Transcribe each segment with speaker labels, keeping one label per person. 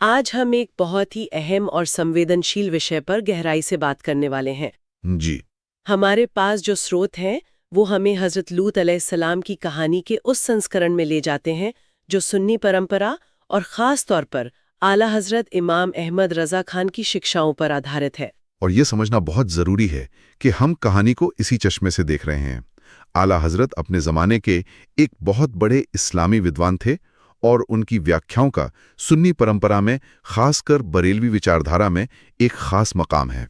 Speaker 1: आज हम एक बहुत ही अहम और संवेदनशील विषय पर गहराई से बात करने वाले हैं।
Speaker 2: जी।
Speaker 1: हमारे पास जो स्रोत हैं वो हमें हज़रत लूत अलैहिस्सलाम की कहानी के उस संस्करण में ले जाते हैं जो सुन्नी परंपरा और ख़ास तौर पर आला हज़रत इमाम अहमद रज़ा खान की शिक्षाओं पर आधारित है।
Speaker 2: और ये समझना बहुत जरूरी है कि हम कहानी को इसी चश्मे से देख रहे हैं। आला हजरत अपने जमाने के एक बहुत बड़े इस्लामी विद्वान थे और उनकी व्याख्याओं का सुन्नी परंपरा में, खासकर बरेलवी विचारधारा में, एक खास मकाम है।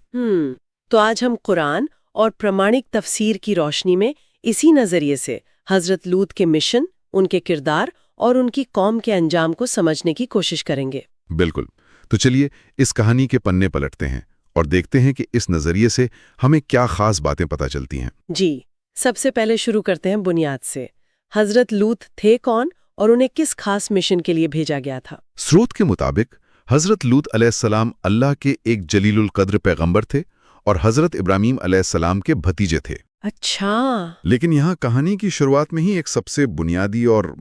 Speaker 1: तो आज हम कुरान और प्रमाणिक तफसीर की रोशनी में इसी नज़रिए से हज़रत लूत के मिशन, उनके किरदार और उनकी कौम के अंजाम को समझने की कोशिश करेंगे।
Speaker 2: बिल्कुल। तो चलिए इस कहानी के पन्ने पलटते हैं और देखते हैं कि इस नजरिए से हमें क्या खास बातें पता चलती हैं।
Speaker 1: जी, सबसे पहले शुरू करते हैं बुनियाद से। हज़रत लूत थे कौन और उन्हें किस खास मिशन के लिए भेजा गया था?
Speaker 2: स्रोत के मुताबिक हजरत लूत अलैहिस्सलाम अल्लाह के एक जलीलुल कद्र पैगंबर थे और हजरत इब्राहीम अलैहिस्सलाम के भतीजे थे।
Speaker 1: अच्छा।
Speaker 2: लेकिन यहाँ कहानी की शुरुआत में ही एक सबसे बुनियादी और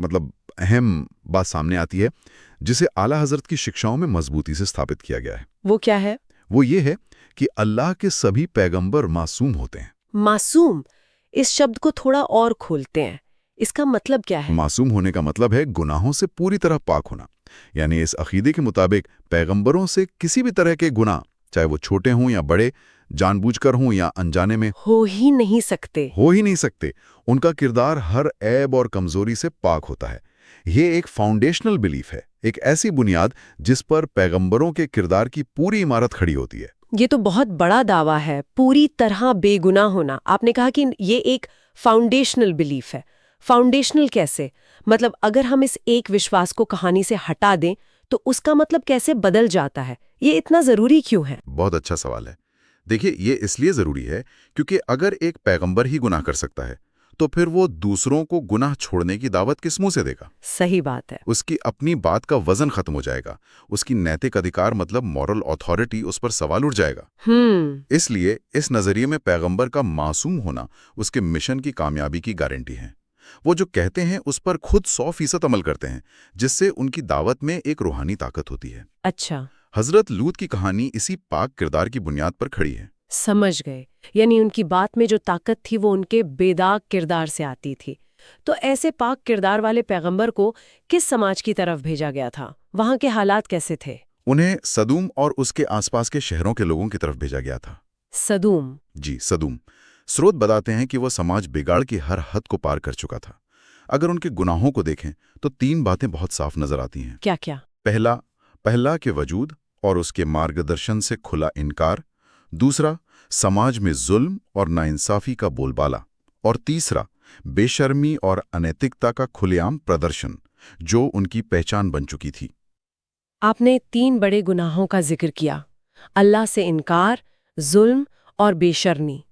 Speaker 2: अहम बात सामने आती है, जिसे आला हजरत की शिक्षाओं में मजबूती से स्थापित किया गया है।
Speaker 1: वो क्या है?
Speaker 2: वो ये है कि अल्लाह के सभी पैगंबर मासूम होते हैं।
Speaker 1: मासूम, इस शब्द को थोड़ा और खोलते हैं। इसका मतलब क्या है?
Speaker 2: मासूम होने का मतलब है गुनाहों से पूरी तरह पाक होना। यानी इस अकीदे के मुताबिक पैगंबरों से किसी भी तरह के गुनाह, चाहे वो छोटे हों या बड़े, जानबूझकर हों या अनजाने में,
Speaker 1: हो ही नहीं सकते।
Speaker 2: हो ही नहीं सकते। उनका किरदार हर ऐब और कमजोरी से पाक होता है। ये एक फाउंडेशनल बिलीफ है, एक ऐसी बुनियाद जिस पर पैगंबरों के किरदार की पूरी इमारत खड़ी होती है।
Speaker 1: ये तो बहुत बड़ा दावा है, पूरी तरह बेगुनाह होना। आपने कहा कि ये एक फाउंडेशनल बिलीफ है। फाउंडेशनल कैसे? मतलब अगर हम इस एक विश्वास को कहानी से हटा दें तो उसका मतलब कैसे बदल जाता है? ये इतना जरूरी क्यों है?
Speaker 2: बहुत अच्छा सवाल है। देखिए, ये इसलिए जरूरी है क्योंकि अगर एक पैगंबर ही गुनाह कर सकता है, तो फिर वो दूसरों को गुनाह छोड़ने की दावत किस मुंह से देगा?
Speaker 1: सही बात है।
Speaker 2: उसकी अपनी बात का वजन खत्म हो जाएगा। उसकी नैतिक अधिकार मॉरल अथॉरिटी, उस पर सवाल उठ जाएगा। इसलिए इस नजरिए में पैगंबर का मासूम होना उसके मिशन की कामयाबी की गारंटी है। वो जो कहते हैं उस पर खुद 100% अमल करते हैं, जिससे उनकी दावत में एक रूहानी ताकत होती है।
Speaker 1: अच्छा,
Speaker 2: हजरत लूत की कहानी इसी पाक किरदार की बुनियाद पर खड़ी है।
Speaker 1: समझ गए। यानी उनकी बात में जो ताकत थी वो उनके बेदाग किरदार से आती थी। तो ऐसे पाक किरदार वाले पैगंबर को किस समाज की तरफ भेजा गया था? वहां के हालात कैसे थे?
Speaker 2: उन्हें सदूम और उसके आसपास के शहरों के लोगों की तरफ भेजा गया था।
Speaker 1: सदूम?
Speaker 2: जी, सदूम। स्रोत बताते हैं कि वह समाज बिगाड़ की हर हद को पार कर चुका था। अगर उनके गुनाहों को देखें तो 3 बातें बहुत साफ नजर आती हैं।
Speaker 1: क्या क्या?
Speaker 2: पहला, पहला के वजूद और उसके मार्गदर्शन से खुला इनकार। दूसरा, समाज में जुल्म और नाइंसाफी का बोलबाला। और तीसरा, बेशर्मी और अनैतिकता का खुलेआम प्रदर्शन, जो उनकी पहचान बन चुकी थी।
Speaker 1: आपने 3 बड़े गुनाहों का जिक्र किया, अल्लाह से इनकार, जुल्म और बेशर्मी।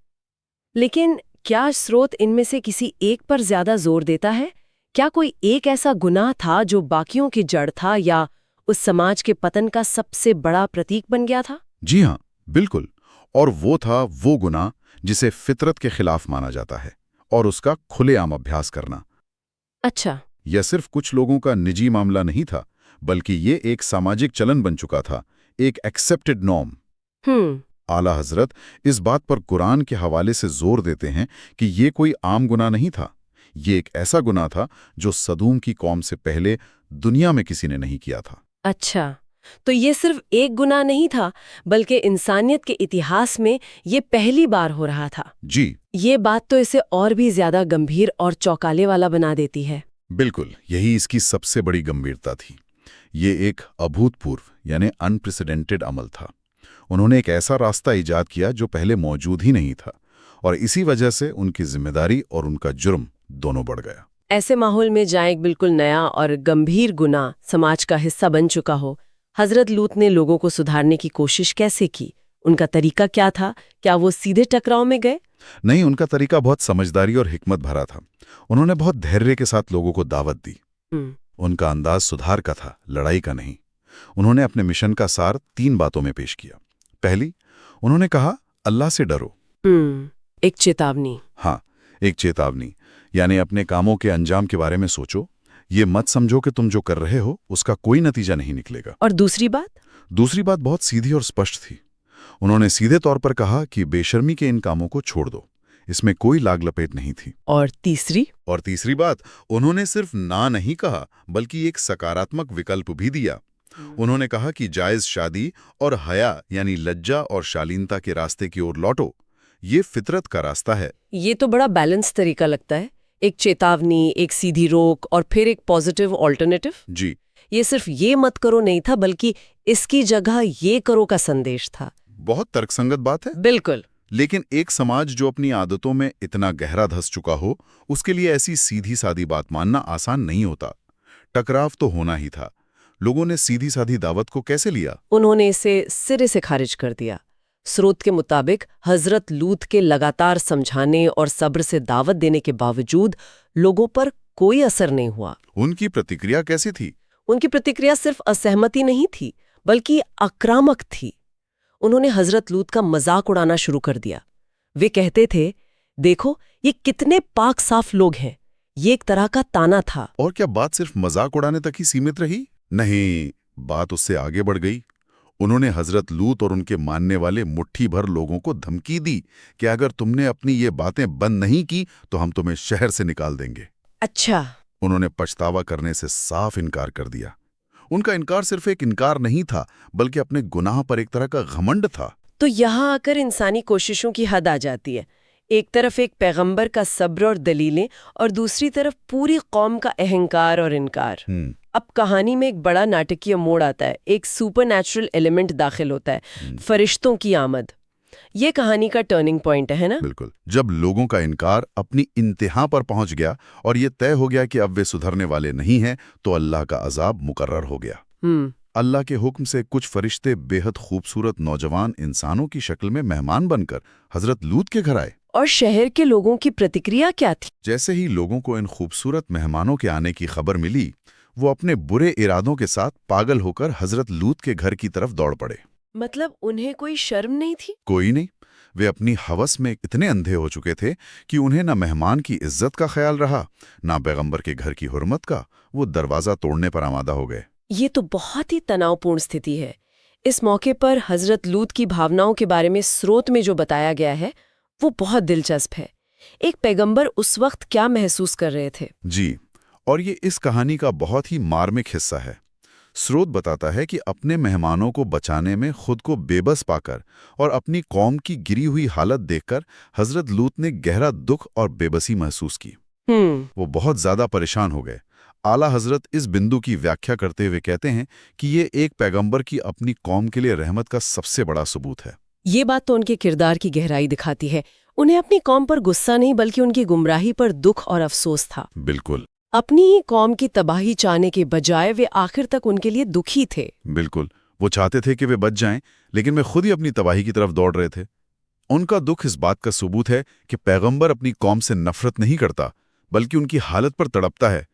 Speaker 1: लेकिन क्या स्रोत इनमें से किसी एक पर ज्यादा जोर देता है? क्या कोई एक ऐसा गुनाह था जो बाकियों की जड़ था या उस समाज के पतन का सबसे बड़ा प्रतीक बन गया था?
Speaker 2: जी हाँ, बिल्कुल। और वो था वो गुनाह जिसे फितरत के खिलाफ माना जाता है, और उसका खुलेआम अभ्यास करना।
Speaker 1: अच्छा।
Speaker 2: यह सिर्फ कुछ लोगों का निजी मामला नहीं था, बल्कि ये एक सामाजिक चलन बन चुका था, एक एक्सेप्टेड नॉर्म।
Speaker 1: हम्म।
Speaker 2: आला हजरत इस बात पर कुरान के हवाले से जोर देते हैं कि ये कोई आम गुनाह नहीं था। ये एक ऐसा गुनाह था जो सदूम की कौम से पहले दुनिया में किसी ने नहीं किया था।
Speaker 1: अच्छा, तो ये सिर्फ एक गुनाह नहीं था, बल्कि इंसानियत के इतिहास में ये पहली बार हो रहा था।
Speaker 2: जी
Speaker 1: ये बात तो इसे और भी ज्यादा गंभीर और चौंकाने वाला बना देती है।
Speaker 2: बिल्कुल, यही इसकी सबसे बड़ी गंभीरता थी। ये एक अभूतपूर्व यानी अनप्रेसिडेंटेड अमल था। उन्होंने एक ऐसा रास्ता इजाद किया जो पहले मौजूद ही नहीं था, और इसी वजह से उनकी जिम्मेदारी और उनका जुर्म दोनों बढ़ गया।
Speaker 1: ऐसे माहौल में जहाँ एक बिल्कुल नया और गंभीर गुनाह समाज का हिस्सा बन चुका हो, हजरत लूत ने लोगों को सुधारने की कोशिश कैसे की? उनका तरीका क्या था? क्या वो सीधे टकराव में गए?
Speaker 2: नहीं, उनका तरीका बहुत समझदारी और हिकमत भरा था। उन्होंने बहुत धैर्य के साथ लोगों को दावत दी। उनका अंदाज सुधार का था, लड़ाई का नहीं। उन्होंने अपने मिशन का सार 3 बातों में पेश किया। पहली, उन्होंने कहा, अल्लाह से डरो।
Speaker 1: एक चेतावनी।
Speaker 2: हाँ, एक चेतावनी, यानी अपने कामों के अंजाम के बारे में सोचो। ये मत समझो कि तुम जो कर रहे हो उसका कोई नतीजा नहीं निकलेगा।
Speaker 1: और दूसरी बात
Speaker 2: बहुत सीधी और स्पष्ट थी। उन्होंने सीधे तौर पर कहा कि बेशर्मी के इन कामों को छोड़ दो, इसमें कोई लाग लपेट नहीं थी।
Speaker 1: और तीसरी
Speaker 2: बात, उन्होंने सिर्फ ना नहीं कहा बल्कि एक सकारात्मक विकल्प भी दिया। उन्होंने कहा कि जायज शादी और हया यानी लज्जा और शालीनता के रास्ते की ओर लौटो, ये फितरत का रास्ता है।
Speaker 1: ये तो बड़ा बैलेंस तरीका लगता है, एक चेतावनी, एक सीधी रोक और फिर एक पॉजिटिव ऑल्टरनेटिव।
Speaker 2: जी,
Speaker 1: ये सिर्फ ये मत करो नहीं था, बल्कि इसकी जगह ये करो का संदेश था।
Speaker 2: बहुत तर्कसंगत बात है।
Speaker 1: बिल्कुल।
Speaker 2: लेकिन एक समाज जो अपनी आदतों में इतना गहरा धंस चुका हो, उसके लिए ऐसी सीधी सादी बात मानना आसान नहीं होता। टकराव तो होना ही था। लोगों ने सीधी सादी दावत को कैसे लिया?
Speaker 1: उन्होंने इसे सिरे से खारिज कर दिया। स्रोत के मुताबिक हजरत लूत के लगातार समझाने और सब्र से दावत देने के बावजूद लोगों पर कोई असर नहीं हुआ।
Speaker 2: उनकी प्रतिक्रिया कैसी थी?
Speaker 1: उनकी प्रतिक्रिया सिर्फ असहमति नहीं थी, बल्कि आक्रामक थी। उन्होंने हजरत लूत का मजाक उड़ाना शुरू कर दिया। वे कहते थे, देखो ये कितने पाक साफ लोग हैं। ये एक तरह का ताना था।
Speaker 2: और क्या बात सिर्फ मजाक उड़ाने तक ही सीमित रही? नहीं, बात उससे आगे बढ़ गई। उन्होंने हजरत लूत और उनके मानने वाले मुट्ठी भर लोगों को धमकी दी कि अगर तुमने अपनी ये बातें बंद नहीं की तो हम तुम्हें शहर से निकाल देंगे।
Speaker 1: अच्छा।
Speaker 2: उन्होंने पछतावा करने से साफ इनकार कर दिया। उनका इनकार सिर्फ एक इनकार नहीं था, बल्कि अपने गुनाह पर एक तरह का घमंड था।
Speaker 1: तो यहाँ आकर इंसानी कोशिशों की हद आ जाती है। एक तरफ एक पैगंबर का सब्र और दलीलें, और दूसरी तरफ पूरी कौम का अहंकार और इनकार। अब कहानी में एक बड़ा नाटकीय मोड़ आता है। एक सुपरनैचुरल एलिमेंट दाखिल होता है, फरिश्तों की आमद। ये कहानी का टर्निंग पॉइंट है ना?
Speaker 2: बिल्कुल। जब लोगों का इनकार अपनी इंतहा पर पहुंच गया और ये तय हो गया कि अब वे सुधरने वाले नहीं हैं, तो अल्लाह का अजाब मुकर्रर हो गया। अल्लाह के हुक्म से कुछ फरिश्ते बेहद खूबसूरत नौजवान इंसानों की शक्ल में मेहमान बनकर हजरत लूत के घर आए।
Speaker 1: और शहर के लोगों की प्रतिक्रिया क्या थी?
Speaker 2: जैसे ही लोगों को इन खूबसूरत मेहमानों के आने की खबर मिली, वो अपने बुरे इरादों के साथ पागल होकर हजरत लूत के घर की तरफ दौड़ पड़े।
Speaker 1: मतलब उन्हें कोई शर्म नहीं थी?
Speaker 2: कोई नहीं। वे अपनी हवस में इतने अंधे हो चुके थे कि उन्हें न मेहमान की इज्जत का ख्याल रहा, ना पैगंबर के घर की हुर्मत का। वो दरवाजा तोड़ने पर आमादा हो गए।
Speaker 1: ये तो बहुत ही तनावपूर्ण स्थिति है। इस मौके पर हजरत लूत की भावनाओं के बारे में स्रोत में जो बताया गया है वो बहुत दिलचस्प है। एक पैगंबर उस वक्त क्या महसूस कर रहे थे?
Speaker 2: जी, और ये इस कहानी का बहुत ही मार्मिक हिस्सा है। स्रोत बताता है कि अपने मेहमानों को बचाने में खुद को बेबस पाकर और अपनी कौम की गिरी हुई हालत देखकर हजरत लूत ने गहरा दुख और बेबसी महसूस की। वो बहुत ज्यादा परेशान हो गए। आला हजरत इस बिंदु की व्याख्या करते हुए कहते हैं कि ये एक पैगंबर की अपनी कौम के लिए रहमत का सबसे बड़ा सबूत है।
Speaker 1: ये बात तो उनके किरदार की गहराई दिखाती है। उन्हें अपनी कौम पर गुस्सा नहीं, बल्कि उनकी गुमराही पर दुख और अफसोस था।
Speaker 2: बिल्कुल।
Speaker 1: अपनी ही कौम की तबाही चाहने के बजाय वे आखिर तक उनके लिए दुखी थे।
Speaker 2: बिल्कुल। वो चाहते थे कि वे बच जाएं, लेकिन वे खुद ही अपनी तबाही की तरफ दौड़ रहे थे। उनका दुख इस बात का सबूत है कि पैगंबर अपनी कौम से नफरत नहीं करता, बल्कि उनकी हालत पर तड़पता है।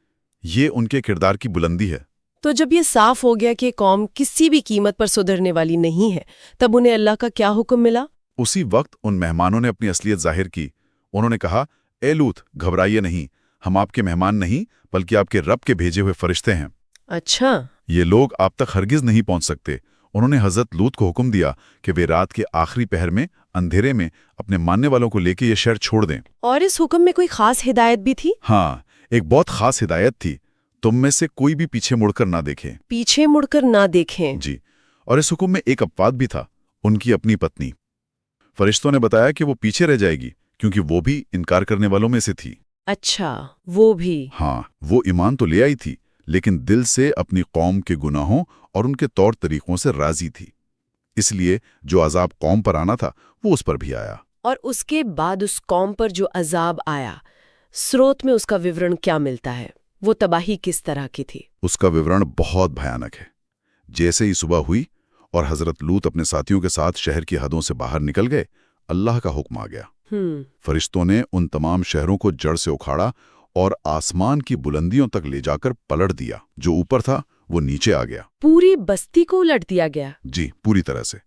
Speaker 2: ये उनके किरदार की बुलंदी है।
Speaker 1: तो जब ये साफ हो गया कि कौम किसी भी कीमत पर सुधरने वाली नहीं है, तब उन्हें अल्लाह का क्या हुक्म मिला?
Speaker 2: उसी वक्त उन मेहमानों ने अपनी असलियत जाहिर की। उन्होंने कहा, ए लूत, घबराइए नहीं, हम आपके मेहमान नहीं बल्कि आपके रब के भेजे हुए फरिश्ते हैं।
Speaker 1: अच्छा।
Speaker 2: ये लोग आप तक हरगिज नहीं पहुंच सकते। उन्होंने हजरत लूत को हुक्म दिया कि वे रात के आखिरी पहर में अंधेरे में अपने मानने वालों को लेकर ये शहर छोड़ दें।
Speaker 1: और इस हुक्म में कोई खास हिदायत भी थी?
Speaker 2: हाँ, एक बहुत खास हिदायत थी। तुम में से कोई भी पीछे मुड़कर ना देखे।
Speaker 1: पीछे मुड़कर ना देखें?
Speaker 2: जी। और इस हुक्म में एक अपवाद भी था, उनकी अपनी पत्नी। फरिश्तों ने बताया कि वो पीछे रह जाएगी क्योंकि वो भी इनकार करने वालों में से थी।
Speaker 1: अच्छा, वो भी?
Speaker 2: हाँ, वो ईमान तो ले आई थी, लेकिन दिल से अपनी कौम के गुनाहों और उनके तौर तरीकों से राजी थी। इसलिए जो अजाब कौम पर आना था वो उस पर भी आया।
Speaker 1: और उसके बाद उस कौम पर जो अजाब आया, स्रोत में उसका विवरण क्या मिलता है? वो तबाही किस तरह की थी?
Speaker 2: उसका विवरण बहुत भयानक है। जैसे ही सुबह हुई और हजरत लूत अपने साथियों के साथ शहर की हदों से बाहर निकल गए, अल्लाह का हुक्म आ गया। फरिश्तों ने उन तमाम शहरों को जड़ से उखाड़ा और आसमान की बुलंदियों तक ले जाकर पलट दिया। जो ऊपर था वो नीचे आ गया।
Speaker 1: पूरी बस्ती को उलट दिया गया?
Speaker 2: जी, पूरी तरह से।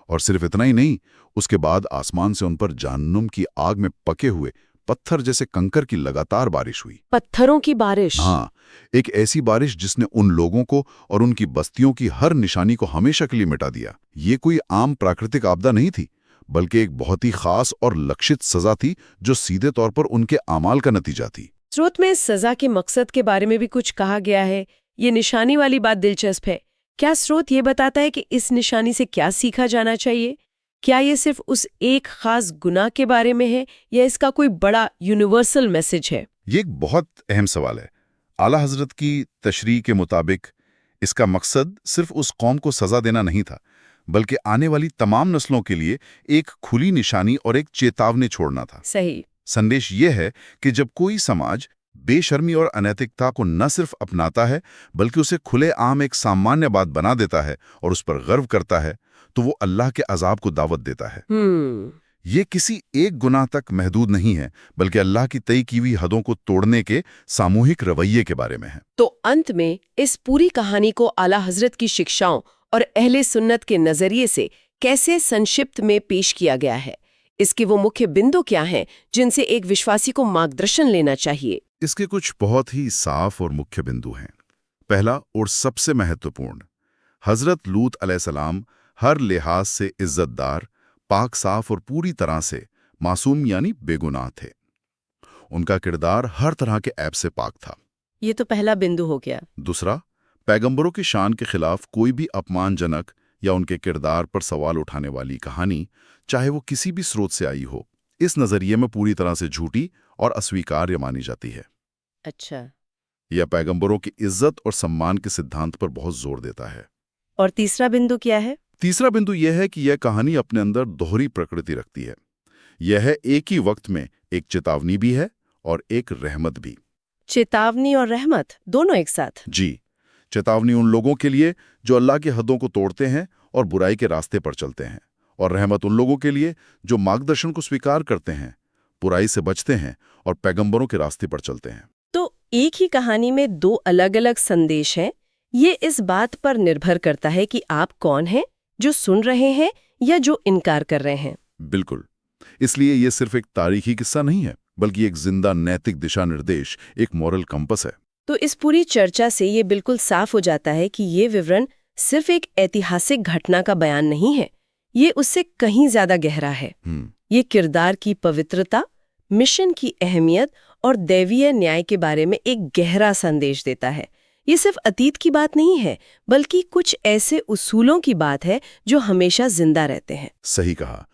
Speaker 2: और सिर्फ इतना ही नहीं, उसके बाद आसमान से उन पर जहन्नुम की आग में पके हुए पत्थर जैसे कंकर की लगातार बारिश हुई।
Speaker 1: पत्थरों की बारिश?
Speaker 2: हाँ, एक ऐसी बारिश जिसने उन लोगों को और उनकी बस्तियों की हर निशानी को हमेशा के लिए मिटा दिया। ये कोई आम प्राकृतिक आपदा नहीं थी, बल्कि एक बहुत ही खास और लक्षित सजा थी जो सीधे तौर पर उनके आमाल का नतीजा थी।
Speaker 1: स्रोत में सजा के मकसद के बारे में भी कुछ कहा गया है। ये निशानी वाली बात दिलचस्प है। क्या स्रोत ये बताता है कि इस निशानी से क्या सीखा जाना चाहिए? क्या ये सिर्फ उस एक खास गुनाह के बारे में है या इसका कोई बड़ा यूनिवर्सल मैसेज है?
Speaker 2: ये एक बहुत अहम सवाल है। आला हजरत की तशरीह के मुताबिक इसका मकसद सिर्फ उस कौम को सजा देना नहीं था, बल्कि आने वाली तमाम नस्लों के लिए एक खुली निशानी और एक चेतावनी छोड़ना था।
Speaker 1: सही।
Speaker 2: संदेश ये है कि जब कोई समाज बेशर्मी और अनैतिकता को न सिर्फ अपनाता है, बल्कि उसे खुले आम एक सामान्य बात बना देता है और उस पर गर्व करता है, तो वो अल्लाह के अजाब को दावत देता है। ये किसी एक गुनाह तक महदूद नहीं है, बल्कि अल्लाह की तय की हुई हदों को तोड़ने के सामूहिक रवैये के बारे में है।
Speaker 1: तो अंत में इस पूरी कहानी को आला हजरत की शिक्षाओं और अहले सुन्नत के नजरिए से कैसे संक्षिप्त में पेश किया गया है? इसके वो मुख्य बिंदु क्या हैं जिनसे एक विश्वासी को मार्गदर्शन लेना चाहिए?
Speaker 2: इसके कुछ बहुत ही साफ और मुख्य बिंदु हैं। पहला और सबसे महत्वपूर्ण, हजरत लूत अलैहिस्सलाम हर लिहाज से इज्जतदार, पाक साफ और पूरी तरह से मासूम यानी बेगुनाह थे। उनका किरदार हर तरह के ऐब से पाक था।
Speaker 1: ये तो पहला बिंदु हो गया।
Speaker 2: दूसरा, पैगंबरों की शान के खिलाफ कोई भी अपमानजनक या उनके किरदार पर सवाल उठाने वाली कहानी, चाहे वो किसी भी स्रोत से आई हो, इस नजरिए में पूरी तरह से झूठी और अस्वीकार्य मानी जाती है।
Speaker 1: अच्छा।
Speaker 2: यह पैगंबरों की इज्जत और सम्मान के सिद्धांत पर बहुत जोर देता है।
Speaker 1: और तीसरा बिंदु क्या है?
Speaker 2: तीसरा बिंदु यह है कि यह कहानी अपने अंदर दोहरी प्रकृति रखती है। यह एक ही वक्त में एक चेतावनी भी है और एक रहमत भी।
Speaker 1: चेतावनी और रहमत दोनों एक साथ?
Speaker 2: जी। चेतावनी उन लोगों के लिए जो अल्लाह की हदों को तोड़ते हैं और बुराई के रास्ते पर चलते हैं, और रहमत उन लोगों के लिए जो मार्गदर्शन को स्वीकार करते हैं, बुराई से बचते हैं और पैगंबरों के रास्ते पर चलते हैं।
Speaker 1: तो एक ही कहानी में दो अलग-अलग संदेश हैं। ये इस बात पर निर्भर करता है कि आप कौन हैं, जो सुन रहे हैं या जो इनकार कर रहे हैं।
Speaker 2: बिल्कुल। इसलिए यह सिर्फ एक तारीखी किस्सा नहीं है, बल्कि एक जिंदा नैतिक दिशा निर्देश, एक मॉरल कंपस है।
Speaker 1: तो इस पूरी चर्चा से ये बिल्कुल साफ हो जाता है कि ये विवरण सिर्फ एक ऐतिहासिक घटना का बयान नहीं है, ये उससे कहीं ज्यादा गहरा है। ये किरदार की पवित्रता, मिशन की अहमियत और दैवीय न्याय के बारे में एक गहरा संदेश देता है। ये सिर्फ अतीत की बात नहीं है, बल्कि कुछ ऐसे उसूलों की बात है जो हमेशा जिंदा रहते हैं।
Speaker 2: सही कहा।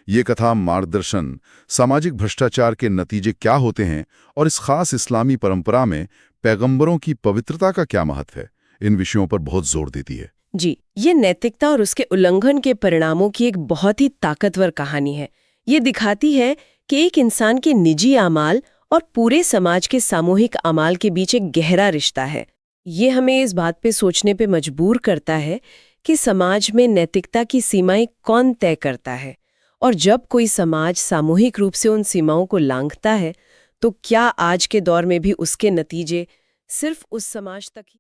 Speaker 2: ये कथा मार्गदर्शन, सामाजिक भ्रष्टाचार के नतीजे क्या होते हैं और इस खास इस्लामी परंपरा में पैगंबरों की पवित्रता का क्या महत्व है, इन विषयों पर बहुत जोर देती है।
Speaker 1: जी, ये नैतिकता और उसके उल्लंघन के परिणामों की एक बहुत ही ताकतवर कहानी है। ये दिखाती है कि एक इंसान के निजी आमाल और पूरे समाज के सामूहिक आमाल के बीच एक गहरा रिश्ता है। ये हमें इस बात पे सोचने पे मजबूर करता है कि समाज में नैतिकता की सीमाएं कौन तय करता है, और जब कोई समाज सामूहिक रूप से उन सीमाओं को लांघता है, तो क्या आज के दौर में भी उसके नतीजे सिर्फ उस समाज तक ही